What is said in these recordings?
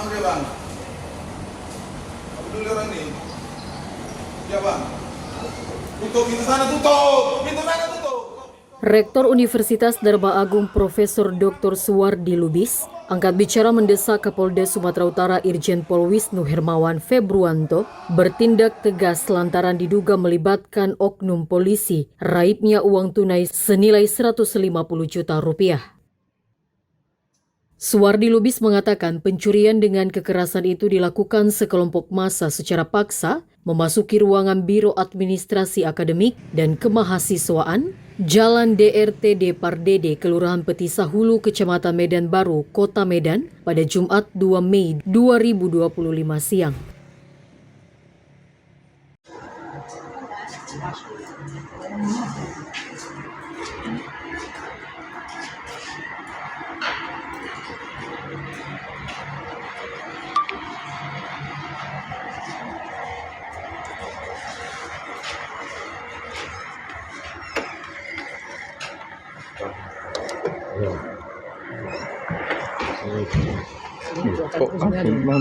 sama dia bang. Apa dulu orang ini? Ya bang. Tutup pintu sana, tutup. Pintu sana tutup. Rektor Universitas Dharma Agung Profesor Dr. Suwardi Lubis angkat bicara mendesak Kapolda Sumatera Utara Irjen Pol Wisnu Hermawan Februanto bertindak tegas lantaran diduga melibatkan oknum polisi raibnya uang tunai senilai 150 juta rupiah. Suwardi Lubis mengatakan pencurian dengan kekerasan itu dilakukan sekelompok massa secara paksa memasuki ruangan Biro Administrasi Akademik dan Kemahasiswaan, Jalan DRTD Pardede, Kelurahan Petisa Hulu, Kecamatan Medan Baru, Kota Medan pada Jumat 2 Mei 2025 siang. Kok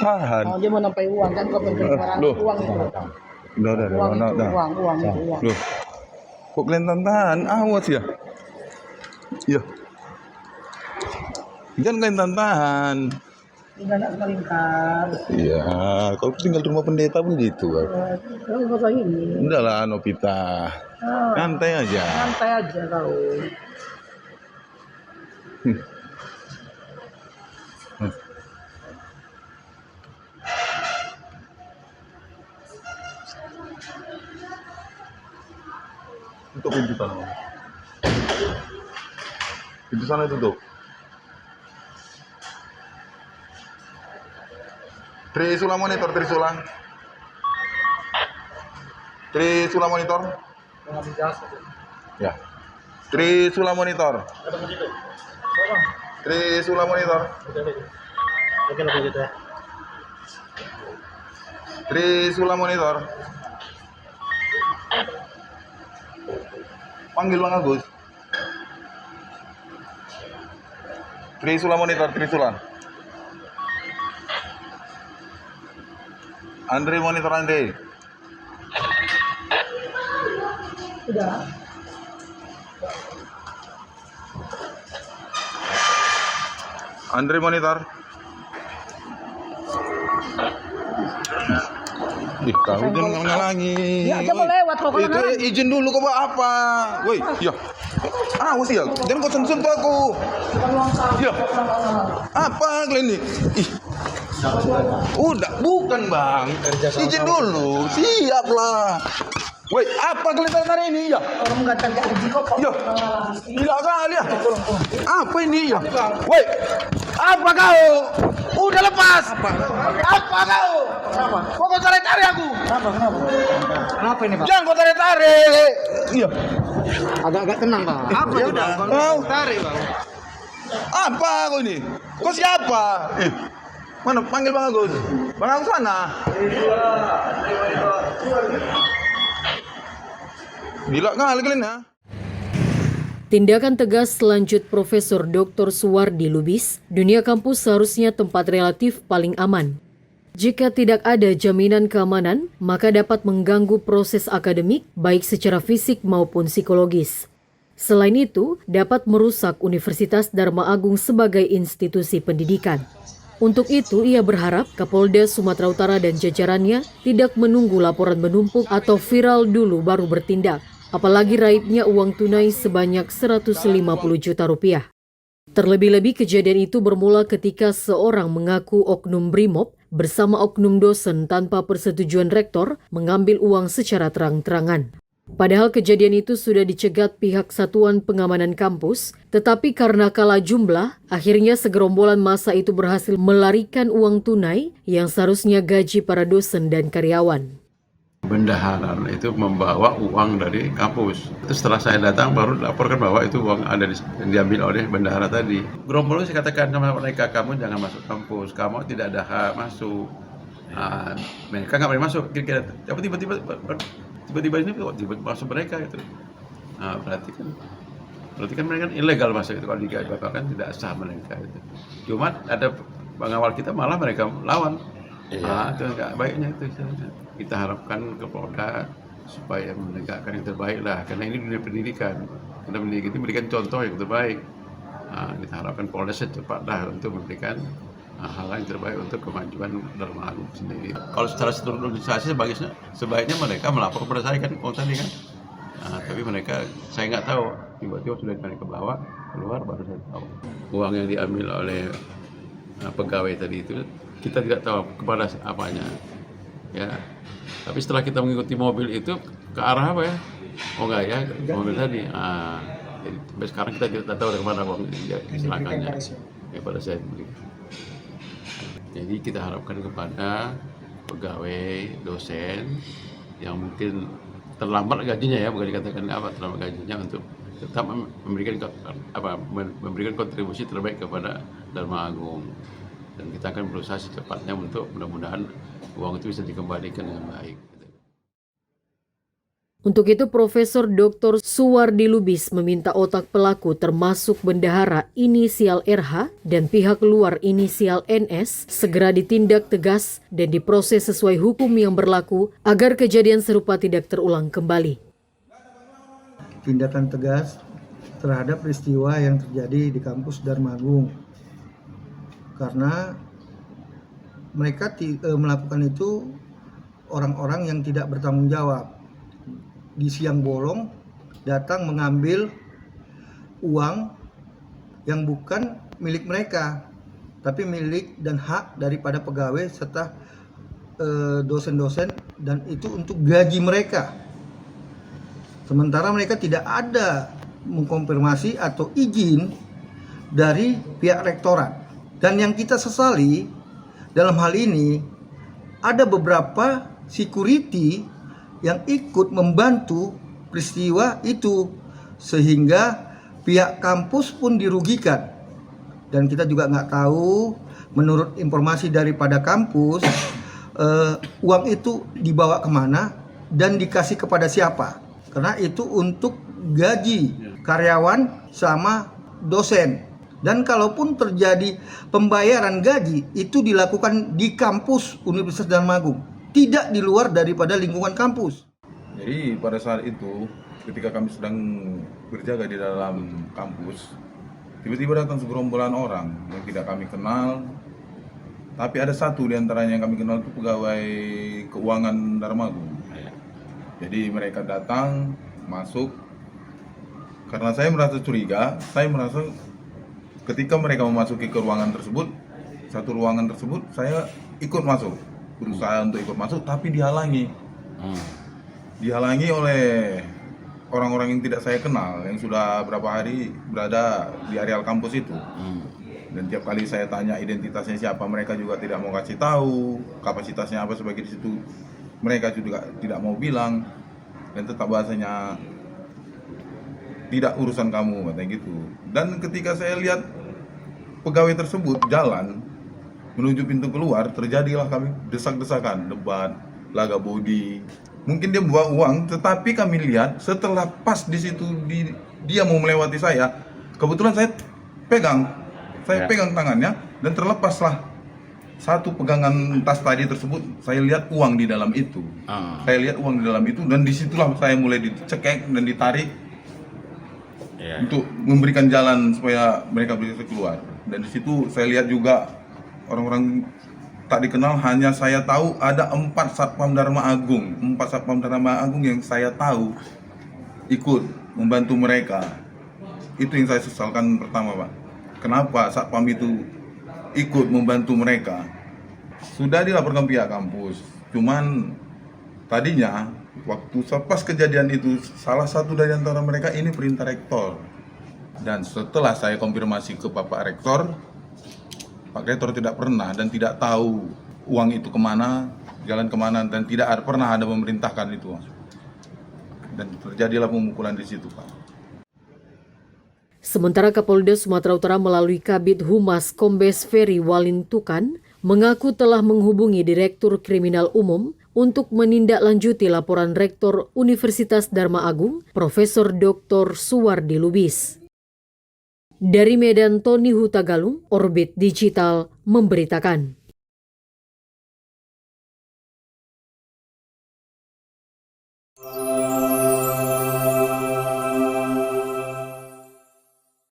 tahan? Dia mau nampai uang kan, kok barang Loh. uang itu. Uang itu. Loh. Kok kalian tahan? Awas ya. Iya. Jangan kalian tahan. Tidak nak melingkar. Iya, kalau tinggal di rumah pendeta pun gitu kan. Kalau kau ini, Udah lah Novita. Santai aja. santai aja kau. Tutup pintu sana. Pintu sana tutup. Trisula monitor, Trisula. Trisula monitor. Ya. Trisula monitor. Trisula monitor. Trisula monitor. Panggil Bang Agus. Trisula monitor, Trisula. Andre monitor Andre. Sudah. Andre monitor. Ih, kau jangan ngalangi. Ya, coba lewat kok, Itu izin dulu kau buat apa? Woi, ya. Awas ya, jangan kau sentuh aku. Ya. Apa kalian ini? Ih. Udah, bukan bang. Izin dulu, siap lah. Woi, apa kalian hari ini ya? Orang nggak gaji kok. Ya, gila kali ya. Apa ini ya? Woi, apa kau? Udah lepas. Apa kau? Kenapa? Kok kau tarik-tarik aku? Kenapa? Kenapa ini Pak? Jangan kau tarik-tarik. Iya. Agak-agak tenang Pak. Apa Ya itu, udah. Bang? Kau Tarik Bang. apa kau ini? Kau siapa? Mana panggil Bang Agus? Bang Agus sana. Gila kali kalian ya. Tindakan tegas selanjut Profesor Dr. Suwardi Lubis, dunia kampus seharusnya tempat relatif paling aman. Jika tidak ada jaminan keamanan, maka dapat mengganggu proses akademik baik secara fisik maupun psikologis. Selain itu, dapat merusak Universitas Dharma Agung sebagai institusi pendidikan. Untuk itu, ia berharap Kapolda Sumatera Utara dan jajarannya tidak menunggu laporan menumpuk atau viral dulu baru bertindak. Apalagi raibnya uang tunai sebanyak 150 juta rupiah. Terlebih-lebih kejadian itu bermula ketika seorang mengaku oknum Brimob bersama oknum dosen tanpa persetujuan rektor mengambil uang secara terang-terangan. Padahal kejadian itu sudah dicegat pihak Satuan Pengamanan Kampus, tetapi karena kalah jumlah, akhirnya segerombolan massa itu berhasil melarikan uang tunai yang seharusnya gaji para dosen dan karyawan. Bendahara itu membawa uang dari kampus. Itu setelah saya datang baru laporkan bahwa itu uang ada diambil oleh bendahara tadi. Gerombolan saya katakan sama mereka, kamu jangan masuk kampus, kamu tidak ada hak masuk. Mereka nggak boleh masuk. Kira-kira tiba-tiba ini tiba masuk mereka itu. Berarti kan mereka kan ilegal masuk itu kalau dikatakan kan tidak sah mereka itu. Cuma ada pengawal kita malah mereka lawan. Itu nggak baiknya itu. Kita harapkan ke Polda supaya menegakkan yang terbaik lah, karena ini dunia pendidikan. Kita memberikan contoh yang terbaik. Kita harapkan Polda secepatnya untuk memberikan hal yang terbaik untuk kemajuan Dharma Agung sendiri. Kalau secara seluruh organisasi sebaiknya mereka melapor kepada saya kan, tadi kan. Tapi mereka, saya nggak tahu, tiba-tiba sudah mereka bawa keluar, baru saya tahu. Uang yang diambil oleh pegawai tadi itu kita tidak tahu kepada apanya, ya. Tapi setelah kita mengikuti mobil itu ke arah apa ya? Oh enggak ya, mobil tadi. Jadi sampai sekarang kita tidak tahu dari mana uang kecelakannya. Ya, pada saya beli. Jadi kita harapkan kepada pegawai, dosen yang mungkin terlambat gajinya, ya, bukan dikatakan terlambat gajinya, untuk tetap memberikan kontribusi terbaik kepada Dharma Agung. Dan kita akan berusaha secepatnya untuk mudah-mudahan uang itu bisa dikembalikan dengan baik. Untuk itu, Profesor Dr. Suwardi Lubis meminta otak pelaku termasuk bendahara inisial RH dan pihak luar inisial NS segera ditindak tegas dan diproses sesuai hukum yang berlaku agar kejadian serupa tidak terulang kembali. Tindakan tegas terhadap peristiwa yang terjadi di kampus Dharma Agung, karena mereka melakukan itu orang-orang yang tidak bertanggung jawab. Di siang bolong datang mengambil uang yang bukan milik mereka, tapi milik dan hak daripada pegawai serta dosen-dosen, dan itu untuk gaji mereka. Sementara mereka tidak ada mengkonfirmasi atau izin dari pihak rektorat. Dan yang kita sesali dalam hal ini, ada beberapa security yang ikut membantu peristiwa itu, sehingga pihak kampus pun dirugikan. Dan kita juga nggak tahu, menurut informasi daripada kampus, uang itu dibawa kemana dan dikasih kepada siapa, karena itu untuk gaji karyawan sama dosen. Dan kalaupun terjadi pembayaran gaji, itu dilakukan di kampus Universitas Dharma Agung, tidak di luar daripada lingkungan kampus. Jadi pada saat itu, ketika kami sedang berjaga di dalam kampus, tiba-tiba datang segerombolan orang yang tidak kami kenal. Tapi ada satu di antaranya yang kami kenal, itu pegawai keuangan Dharma Agung. Jadi mereka datang, masuk. Karena saya merasa curiga, saya merasa ketika mereka memasuki ke ruangan tersebut, satu ruangan tersebut, saya ikut masuk. Berusaha untuk ikut masuk, tapi dihalangi. Dihalangi oleh orang-orang yang tidak saya kenal, yang sudah berapa hari berada di areal kampus itu. Dan tiap kali saya tanya identitasnya siapa, mereka juga tidak mau kasih tahu. Kapasitasnya apa sebagai di situ, mereka juga tidak mau bilang. Dan tetap bahasanya, tidak urusan kamu, katanya gitu. Dan ketika saya lihat pegawai tersebut jalan menuju pintu keluar, terjadilah kami desak-desakan, debat, laga body. Mungkin dia bawa uang, tetapi kami lihat setelah pas di situ dia mau melewati saya, kebetulan saya pegang tangannya, dan terlepaslah satu pegangan tas tadi tersebut. Saya lihat uang di dalam itu. Dan disitulah saya mulai dicekek dan ditarik untuk memberikan jalan supaya mereka bisa keluar. Dan di situ saya lihat juga orang-orang tak dikenal, hanya saya tahu ada 4 Satpam Dharma Agung. 4 Satpam Dharma Agung yang saya tahu ikut membantu mereka. Itu yang saya sesalkan pertama, Pak. Kenapa Satpam itu ikut membantu mereka? Sudah dilaporkan pihak kampus. Cuman tadinya waktu pas kejadian itu, salah satu dari antara mereka ini perintah rektor. Dan setelah saya konfirmasi ke Bapak Rektor, Pak Rektor tidak pernah dan tidak tahu uang itu kemana, jalan kemana, dan tidak pernah ada memerintahkan itu. Dan terjadilah pemukulan di situ, Pak. Sementara Kapolda Sumatera Utara melalui Kabid Humas Kombes Ferry Walintukan mengaku telah menghubungi Direktur Kriminal Umum untuk menindaklanjuti laporan Rektor Universitas Dharma Agung, Profesor Dr. Suwardi Lubis. Dari Medan, Tony Hutagalung, Orbit Digital memberitakan.